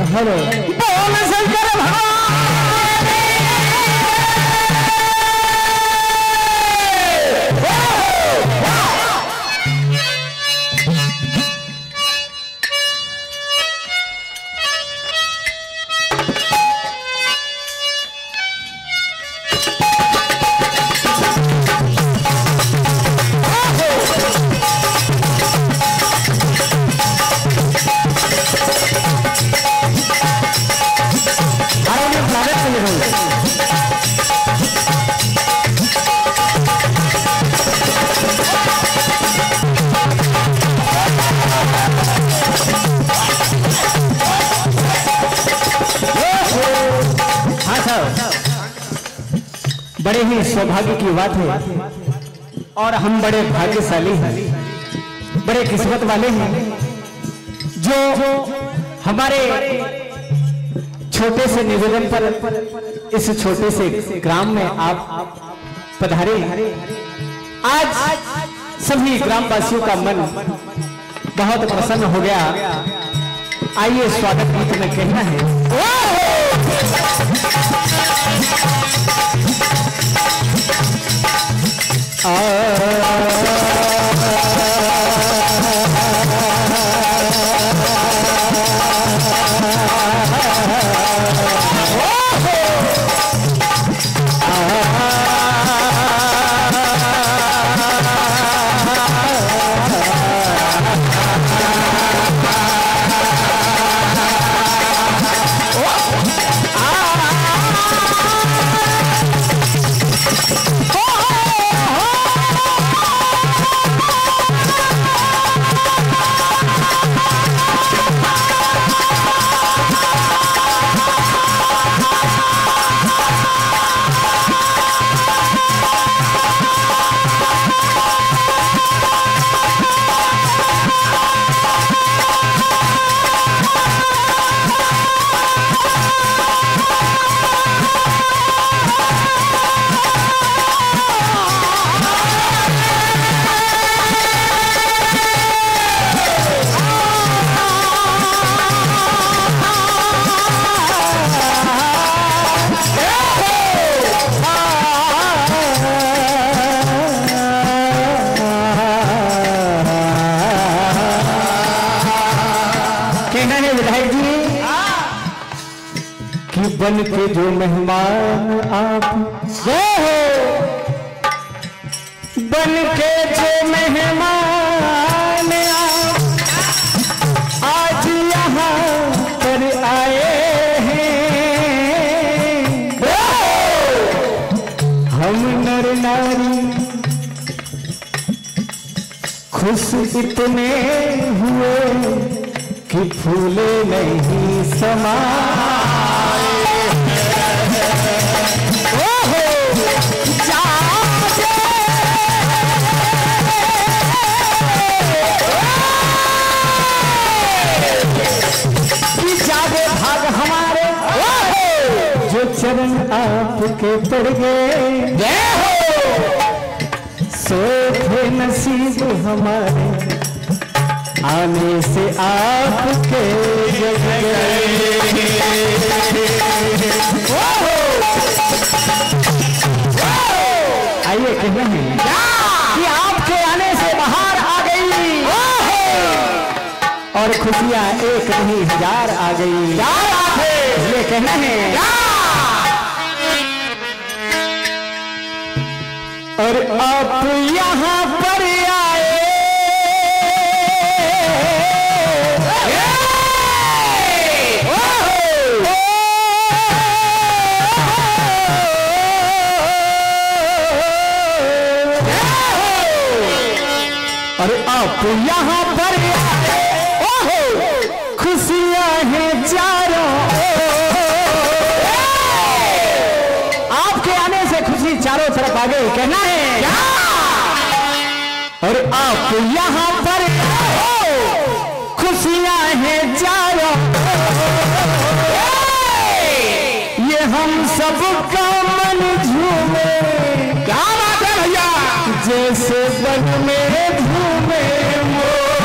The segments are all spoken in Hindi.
हर बोल शंकर बड़े ही सौभाग्य की बात है और हम बड़े भाग्यशाली हैं, बड़े किस्मत वाले हैं जो हमारे छोटे से निवेदन पर इस छोटे से ग्राम में आप पधारे। आज सभी ग्रामवासियों का मन बहुत प्रसन्न हो गया। आइए स्वागत गीत में कहना है बन के जो मेहमान आप गए हो, बन के जो मेहमान आप आज यहाँ पर आए हैं। हम नर नारी खुश इतने हुए कि फूले नहीं समाए। जो चरण आपके पड़ गए सोते नसीब हमारे आने से आपके जग गए। आइए कहते हैं कि आपके आने से बाहर आ गई और खुशियां एक नहीं हजार आ गई। ये कहना है और आप यहाँ पर आए और आप यहाँ पर आए खुशियां हैं चारों। आपके आने से खुशी चारों तरफ आ गई। कहना है और आप यहाँ पर खुशियां हैं चारों। ये हम सब का मन झूमे। क्या बात है भैया, जैसे बन में झूमे मोर।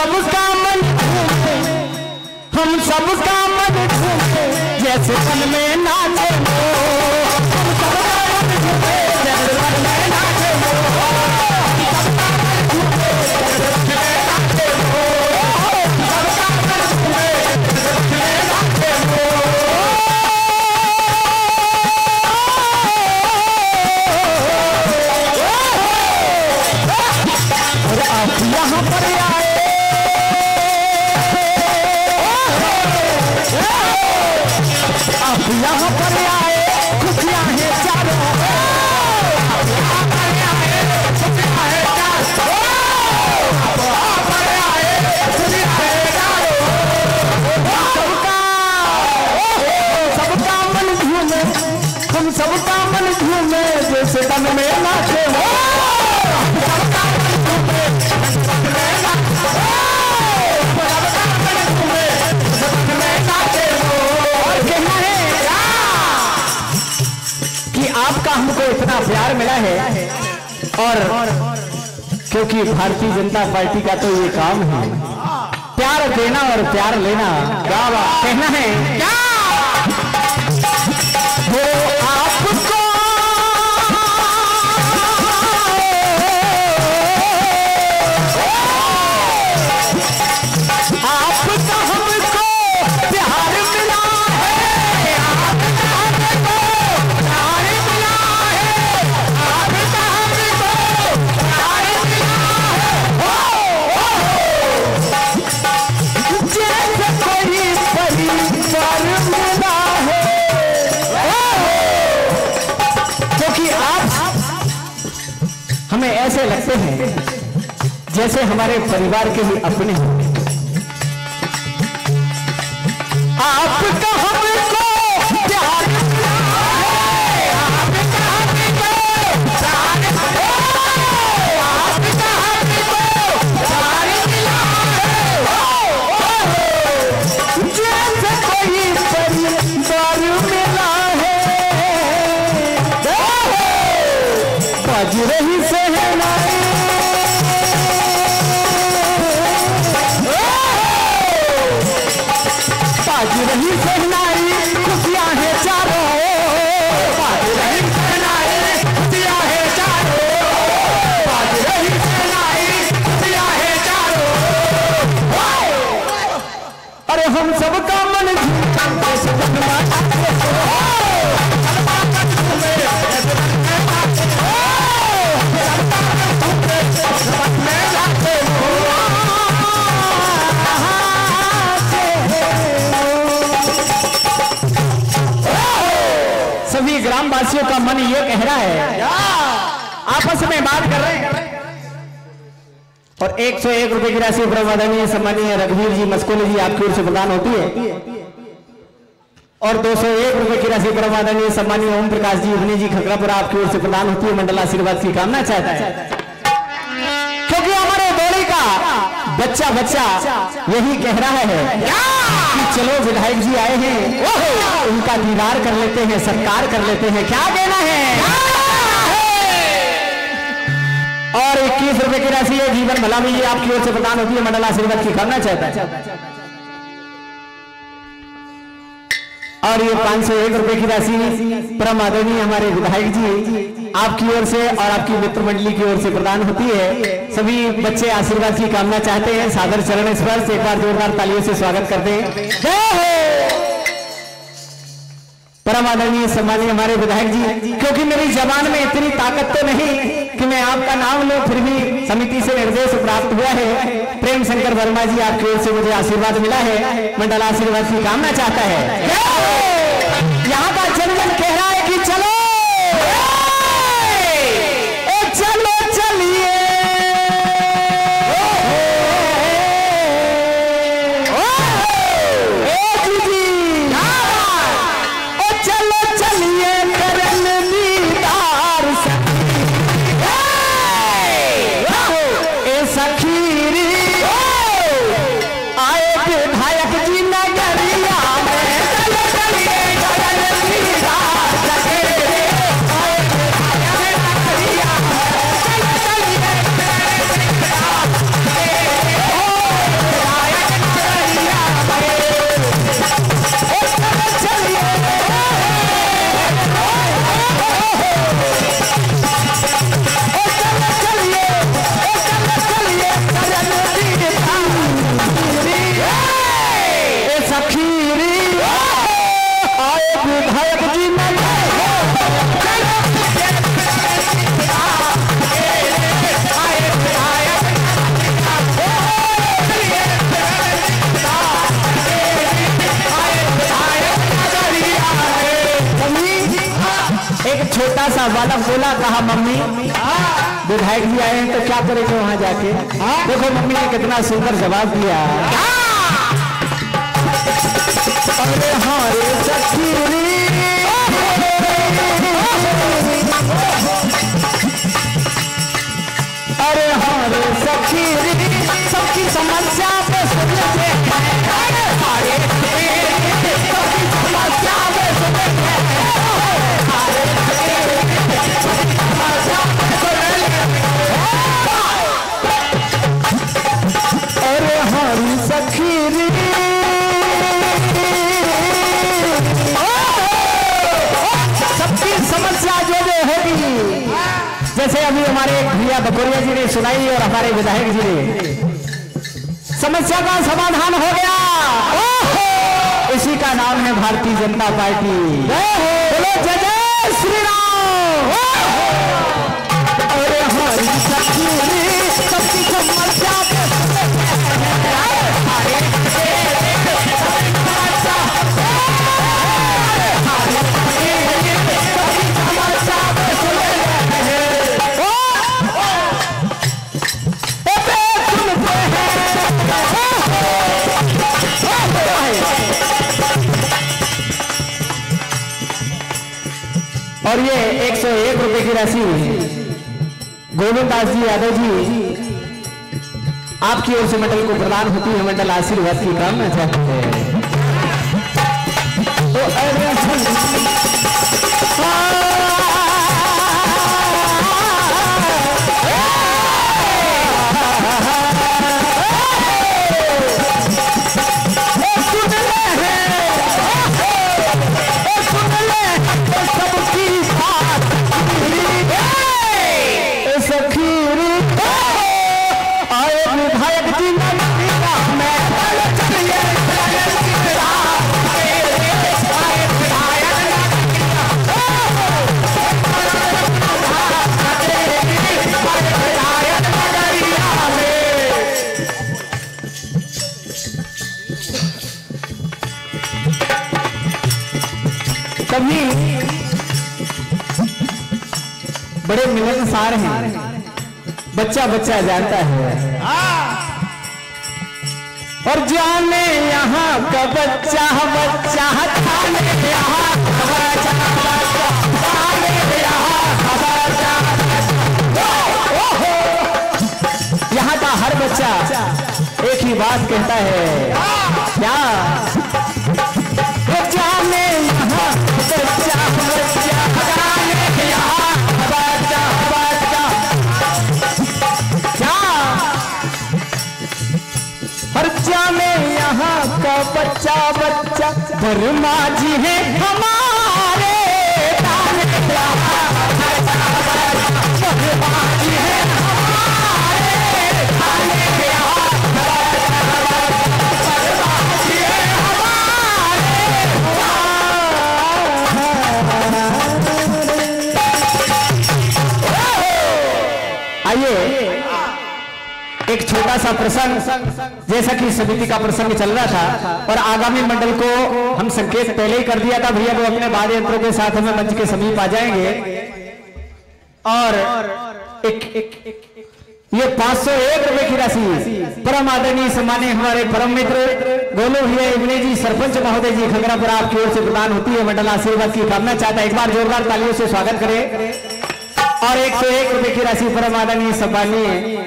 सबका मन झूमे, हम सबका मन झूमे जैसे मन में नाचे हो, हम सबका मन झूमे जैसे मन में नाचे हो, सबका मन झूमे जैसे मन में नाचे हो, सबका मन झूमे जैसे मन में नाचे हो। और आप यहाँ पर आए, आप यहाँ पर आए, खुशियाँ हैं चारों, आप यहाँ पर आए, खुशियाँ हैं चारों, आप यहाँ पर आए, खुशियाँ हैं चारों, सबका मन झूमे, हम सबका मन झूमे जैसे तन में नाचे हो, सबका मन झूमे जैसे तन में नाचे हो, सबका मन झूमे जैसे तन में नाचे हो। और कहना है कि आपका हमको इतना प्यार मिला है, और क्योंकि भारतीय जनता पार्टी का तो ये काम है प्यार देना और प्यार लेना। क्या बात कहना है क्या वो आपको आपका हमको प्यार मिला है, आपका हमको प्यार मिला है, आपका हमको प्यार मिला है, जैसे कोई परिवार मिला है, क्योंकि आप हमें ऐसे लगते हैं जैसे हमारे परिवार के ही अपने हैं। आपका हमको प्यार मिला है, आपका हमको प्यार मिला है, आपका हमको प्यार मिला है, जैसे कोई परिवार मिला है, बाज रही सहनाई, बाज रही सहनाई, खुशियाँ हैं चारों, बाज रही सहनाई, खुशियाँ हैं चारों, बाज रही सहनाई, खुशियाँ हैं चारों। अरे हम सबका मन झूमे जैसे मन में नाचे हो, सबका मन झूमे जैसे मन में नाचे हो, सबका मन झूमे जैसे मन में नाचे हो। सभी ग्रामवासियों का मन ये कह रहा है, आपस में बात कर रहे हैं, और 101 रुपए की राशि प्रमादनीय सम्मानीय रघुवीर जी मस्कोली जी आपकी ओर से प्रदान होती है, और 201 रुपए की राशि प्रमादनीय सम्मानीय ओम प्रकाश जी उभनी जी खकरापुरा आपकी ओर से प्रदान होती है। मंडल आशीर्वाद की कामना चाहता है, क्योंकि हमारे दौड़ी का बच्चा बच्चा यही कह रहा है कि चलो विधायक जी आए हैं, उनका दीदार कर लेते हैं, सत्कार कर लेते हैं। क्या कहना है? और 21 रुपए की राशि है जीवन भला भी ये आपकी ओर से प्रदान होती है। मंडल आशीर्वाद की कामना चाहता है। और ये 501 रुपए की राशि परम आदरणीय हमारे विधायक जी आपकी ओर से और आपकी मित्र मंडली की ओर से प्रदान होती है। सभी बच्चे आशीर्वाद की कामना चाहते हैं। सादर चरण स्पर्श एक बार जोरदार तालियों से स्वागत करते हैं। जय हो परम आदरणीय सम्मानीय हमारे विधायक जी, क्योंकि मेरी जबान में इतनी ताकत तो नहीं कि मैं आपका नाम लूं, फिर भी समिति से निर्देश प्राप्त हुआ है। प्रेम शंकर वर्मा जी आपकी ओर से मुझे आशीर्वाद मिला है। मंडल आशीर्वाद की कामना चाहता है। यहाँ का जनजन कह रहा है कि चलो चलो चलिए आए विधायक जी नगरिया में, चलो चलिए सा बालक बोला, कहा मम्मी विधायक जी आए हैं तो क्या करेंगे वहां जाके। देखो मम्मी ने कितना सुंदर जवाब दिया। अरे हाँ रे सखी अरे हाँ रे सखी सबकी समस्या पे सुनते अरे हाँ रे सखी समस्या जो होगी, जैसे अभी हमारे भैया बकोरिया जी ने सुनाई और हमारे विधायक जी ने, समस्या का समाधान हो गया। इसी का नाम है भारतीय जनता पार्टी। बोलो जय जय श्री राम। अरे हमारी सबकी समस्या और ये 101 रुपए की राशि गोविंद दास जी यादव जी आपकी ओर से मंडल को प्रदान होती है। मंडल आशीर्वाद की कामना चाहते हैं। कभी बड़े मिलनसार हैं, बच्चा बच्चा जानता है और जाने यहाँ का बच्चा बच्चा जाने यहाँ का बच्चा जाने यहाँ का बच्चा। यहाँ का हर बच्चा एक ही बात कहता है, क्या जाने यहाँ बच्चा बच्चा जाने यहाँ बच्चा बच्चा। क्या हर जाने यहाँ का बच्चा बच्चा वर्मा जी है हमारे वर्मा जी है एक छोटा सा प्रसंग, जैसा कि समिति का प्रसंग चल रहा था और आगामी मंडल को हम संकेत पहले ही कर दिया था, भैया वो अपने वाद्य यंत्रों के साथ हमें मंच के समीप आ जाएंगे और ये 501 रुपए की राशि परम आदरणीय सम्मानीय हमारे परम मित्र गोलू भैया इमली जी सरपंच महोदय जी खगरापुर आपकी ओर से प्रदान होती है। मंडल आशीर्वाद की कामना चाहता है, एक बार जोरदार तालियों से स्वागत करें। और 101 रुपए की राशि परम आदरणीय सम्मानीय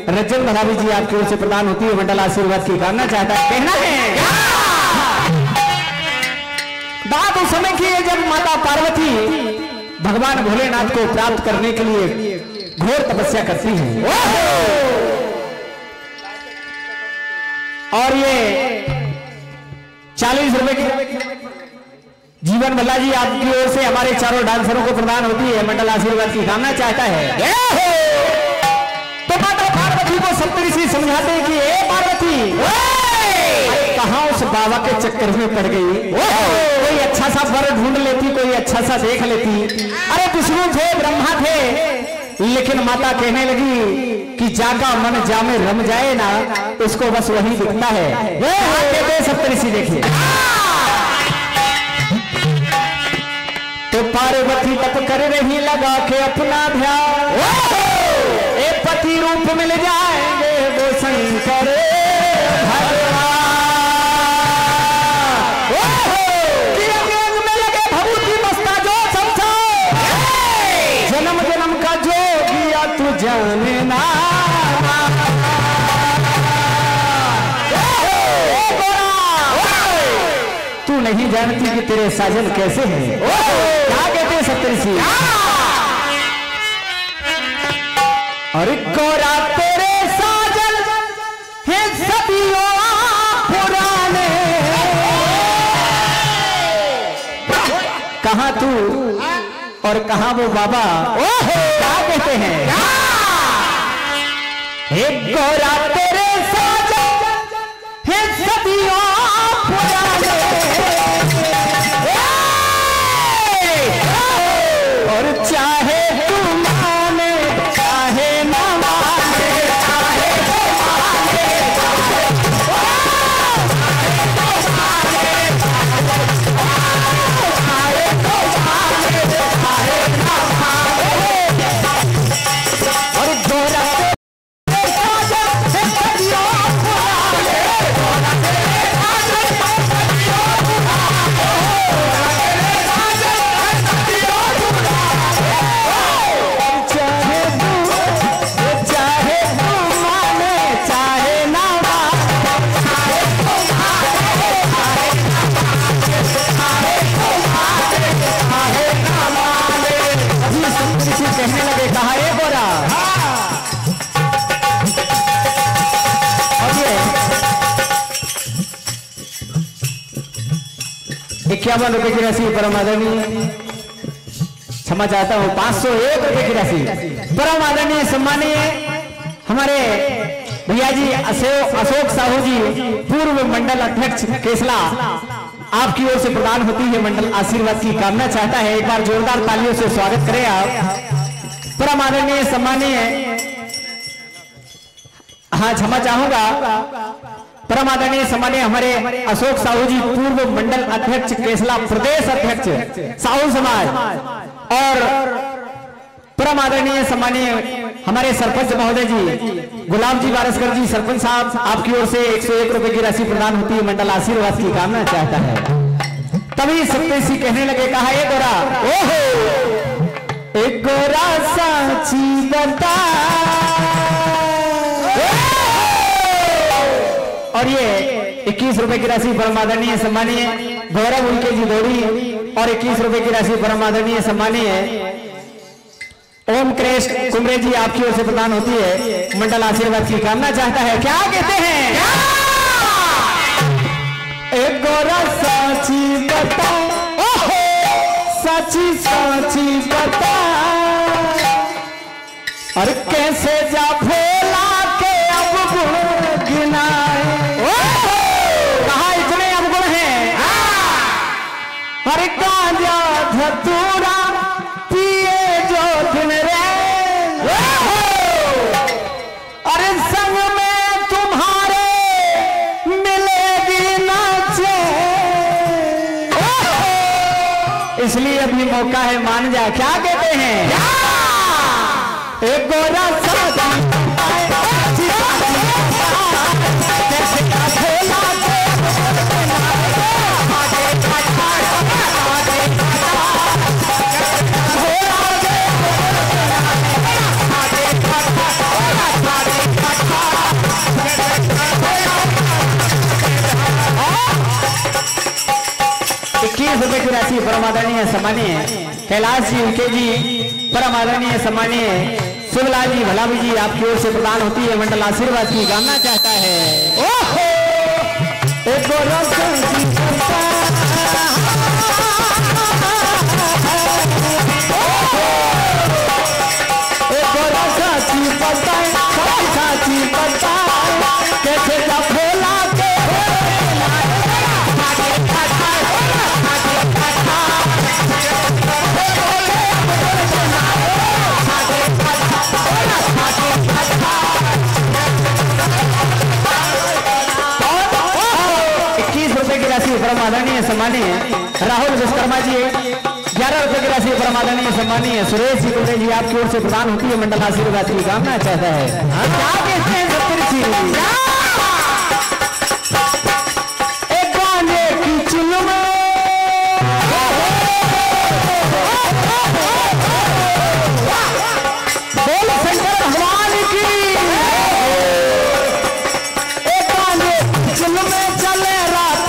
रंजन भलावी जी आपकी ओर से प्रदान होती है। मंडल आशीर्वाद की कामना चाहता है। कहना है बात उस समय की है जब माता पार्वती भगवान भोलेनाथ को प्राप्त करने के लिए घोर तपस्या करती है। और ये 40 रुपए की जीवन भल्ला जी आपकी ओर से हमारे चारों डांसरों को प्रदान होती है। मंडल आशीर्वाद की कामना चाहता है। तो माता पार्वती को सप्तऋषि समझाते हैं कि हे पार्वती कहां उस बाबा के चक्कर में पड़ गई, कोई अच्छा सा वर ढूंढ लेती, कोई अच्छा सा देख लेती। अरे विष्णु थे, ब्रह्मा थे, लेकिन माता कहने लगी कि जागा मन जामे रम जाए ना, उसको बस वही दिखता है। कहते सप्तऋषि देखिए। तो पार्वती तप कर रही लगा के अपना ध्यान, एक पति रूप मिल जाएंगे वो शंकर भगवान। अंग में लगे भभूति मस्ता जो समझो, जन्म जन्म का जो किया तू जानना। तू नहीं जानती कि तेरे साजन कैसे हैं। क्या कहते हैं सप्तऋषि? और गोरा तेरे साजन हैं सदियों पुराने। कहाँ तू और कहाँ वो बाबा? क्या कहते हैं? हे गोरा तेरे साजन हैं सदियों पुराने, और चाहे तू माने चाहे न माने, चाहे तो माने चाहे तो माने, चाहे न माने। और गोरा कहने लगे, कहा ये गोरा। और ये 51 रुपए की राशि परम आदरणीय, क्षमा चाहता हूं, 501 रुपए की राशि परम आदरणीय सम्मानीय हमारे भैया जी अशोक साहू जी, पूर्व मंडल अध्यक्ष केसला, आपकी ओर से प्रदान होती है मंडल आशीर्वाद की कामना चाहता है। एक बार जोरदार तालियों से स्वागत करें आप परम आदरणीय सम्मानीय। हाँ, क्षमा चाहूंगा, परम आदरणीय सम्मानीय हमारे अशोक साहू जी, पूर्व मंडल अध्यक्ष केसला, प्रदेश अध्यक्ष साहू समाज, और परम आदरणीय सम्मानीय हमारे सरपंच महोदय जी गुलाम जी वारसकर जी, सरपंच साहब, आपकी ओर से 101 रुपए की राशि प्रदान होती है, मंडल आशीर्वाद की कामना चाहता है। तभी सप्तऋषि कहने लगे, कहा ये गोरा, ओहो एक गोरा साची बता। और ये 21 रुपए की राशि परम आदरणीय सम्मानीय गौरव उनके जी दौड़ी, और 21 रुपए की राशि परम आदरणीय सम्मानीय ओम क्रेश कुमरे जी, आपकी ओर से प्रदान होती है, मंडल आशीर्वाद की कामना चाहता है। क्या कहते हैं? एक गोरा साची बता, ओहो साची साची बता, और कैसे जा भोला के अब गुण गिनाए। कहा इतने अवगुण हैं? और गांजा धतूरा पिए जो दिन रे, अरे संग में तुम्हारे मिलेगी नाचे। इसलिए अभी मौका है, मान जा। क्या कहते हैं? एक गोरा रुपए की राशि परम आदरणीय सम्मानीय कैलाश जी उनके जी, परम आदरणीय सम्मानीय शिवलाल जी भलावी जी, आपकी ओर से प्रदान होती है, मंडल आशीर्वाद की कामना चाहता है। ओहो एक कैसे भोला के परम आदरणीय सम्मानीय राहुल विश्वकर्मा जी, 11 रुपए की राशि परमादरणीय सम्मानीय सुरेश जी कुंडे जी आपकी ओर से प्रदान होती है। मंडल आशीर्वाद की कामना चाहता है। क्या कहते हैं सप्तऋषि? एक गाने की चुलम बोल शंकर भगवान की। एक गाने की चुलम चले रात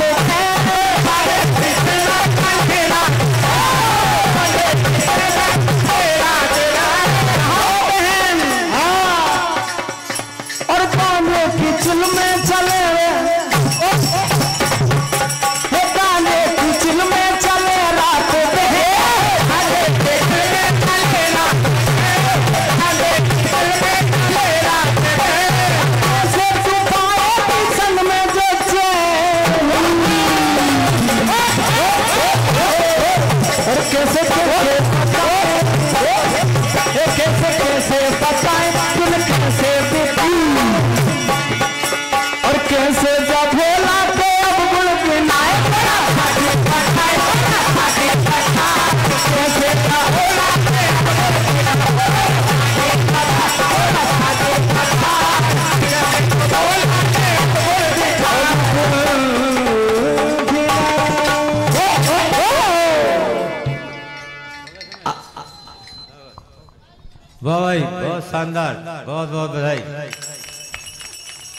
वाह भाई, बहुत शानदार, बहुत बहुत बधाई।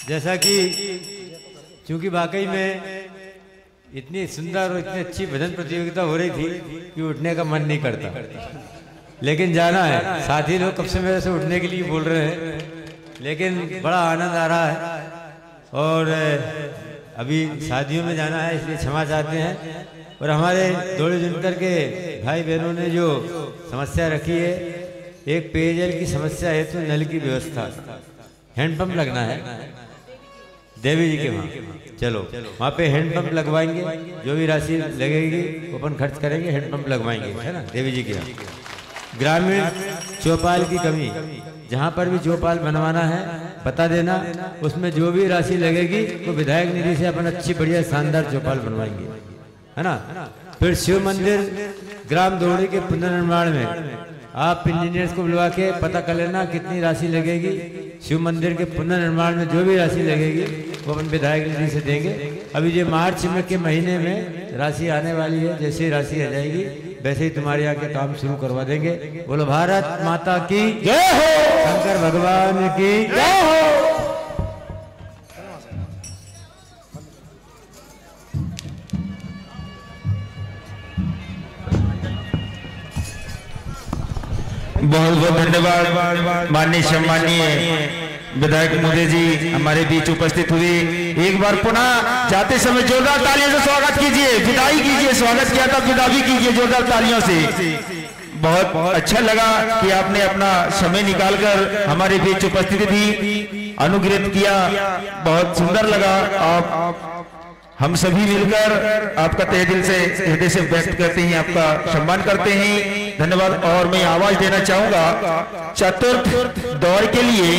जैसा कि चूंकि वाकई में इतनी सुंदर और इतनी अच्छी भजन प्रतियोगिता हो रही थी कि उठने का मन नहीं करता, लेकिन जाना है। साथी लोग कब से मेरे से उठने के लिए बोल रहे हैं, लेकिन बड़ा आनंद आ रहा है। और अभी शादियों में जाना है, इसलिए क्षमा चाहते हैं। और हमारे दौड़े जुनकर के भाई बहनों ने जो समस्या रखी है, एक पेयजल की समस्या है तो नल की व्यवस्था, हैंडपंप लगना है देवी जी के वहाँ। चलो वहाँ पे हैंडपंप लगवाएंगे, जो भी राशि लगेगी वो अपन खर्च करेंगे, हैंडपंप लगवाएंगे, है ना देवी जी के यहाँ। ग्रामीण चौपाल की कमी, जहाँ पर भी चौपाल बनवाना है बता देना, उसमें जो भी राशि लगेगी वो विधायक निधि से अपन अच्छी बढ़िया शानदार चौपाल बनवाएंगे, है ना। फिर शिव मंदिर ग्राम दौड़ी के पुनर्निर्माण में आप इंजीनियर्स को बुलवा के पता कर लेना कितनी राशि लगेगी। शिव मंदिर के पुनर्निर्माण में जो भी राशि लगेगी वो अपन विधायक निधि से देंगे। अभी ये मार्च में के महीने में राशि आने वाली है, जैसे ही राशि आ जाएगी वैसे ही तुम्हारे यहाँ के काम शुरू करवा देंगे। बोलो भारत माता की जय हो, शंकर भगवान की जय हो। बहुत बहुत धन्यवाद माननीय सम्मानीय विधायक महोदय जी हमारे बीच उपस्थित हुए। एक बार पुनः जाते समय जोरदार तालियों से स्वागत कीजिए, विदाई कीजिए। स्वागत किया था, विदा भी कीजिए जोरदार तालियों से। बहुत अच्छा लगा कि आपने अपना समय निकालकर हमारे बीच उपस्थिति दी, अनुग्रहित किया, बहुत सुंदर लगा। आप हम सभी मिलकर आपका तहे दिल से हृदय से व्यक्त करते हैं, आपका सम्मान करते हैं। धन्यवाद। और मैं आवाज देना चाहूंगा चतुर्थ दौर के लिए,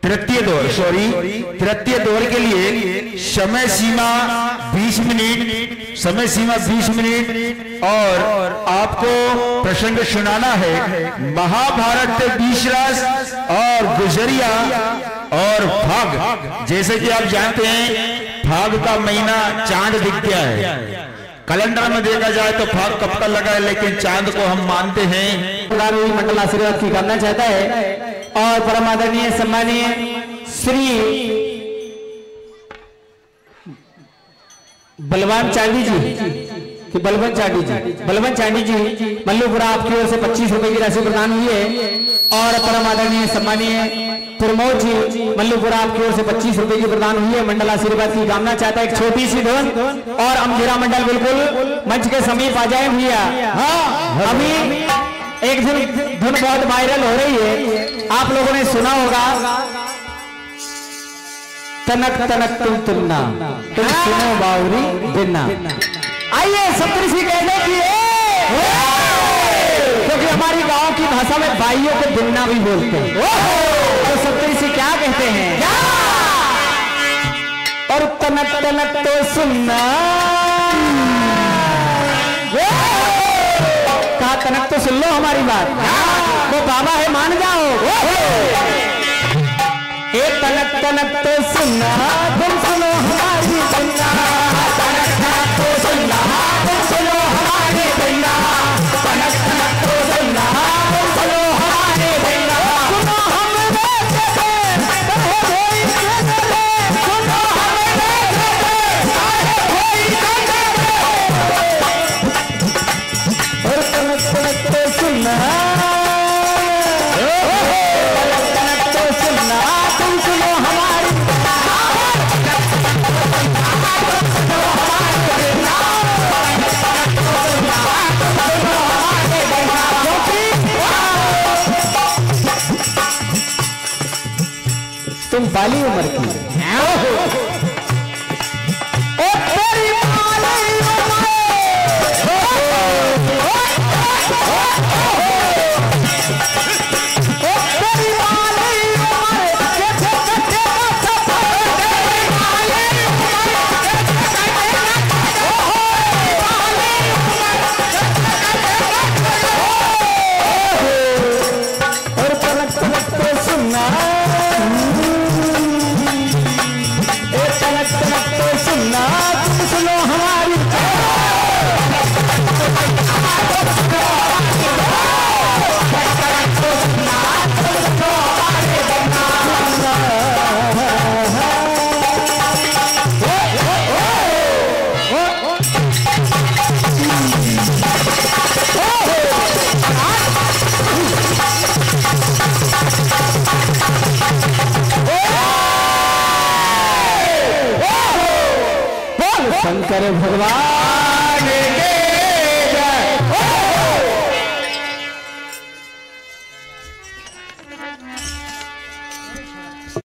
तृतीय दौर के लिए समय सीमा 20 मिनट, समय सीमा 20 मिनट। और आपको प्रसंग सुनाना है महाभारत 20 रस और गुजरिया और फाग। जैसे कि आप जानते हैं फाग का महीना चांद दिख गया है, कैलेंडर में देखा जाए तो फाग कब का लगा है, लेकिन चांद को हम मानते हैं। मंडल आशीर्वाद की कामना चाहता है। और परम आदरणीय सम्मानीय श्री बलवान चांदी जी कि बलवंत चांदी जी मल्लूपुरा आपकी ओर से 25 रुपए की राशि प्रदान हुई है। और परम आदरणीय सम्मानीय प्रमोद जी मल्लूपुरा आपकी ओर से 25 रुपए की प्रदान हुई है। मंडल आशीर्वाद की कामना चाहता है। एक छोटी सी धुन और अमजीरा मंडल बिल्कुल मंच के समीप आ जाए भैया। अभी एक धुन बहुत वायरल हो रही है, आप लोगों ने सुना होगा, तनक तनक तुम तुमना, तुम सुनो बावरी बिना। आइए सप्तऋषि कहने की, क्योंकि हमारी गांव की भाषा में भाइयों को बिन्ना भी बोलते हैं, तो सप्तऋषि क्या कहते हैं? और तनक तनक तो सुनना तनक तो सुन लो हमारी बात, वो बाबा है मान जाओ। ए तनक तनक तो सुनना तुम सुनो हमारी सुनना, तनक तनक तो सुनना तुम सुनो हमारी सुनना, तनक तनक तो सुनना तुम सुनो हमारी सुनना। सुनो हमें और तनक तनक तो सुनना, तनक तनक तो सुनना तुम सुनो हमारी, तुम बाली उम्र की शंकर भगवान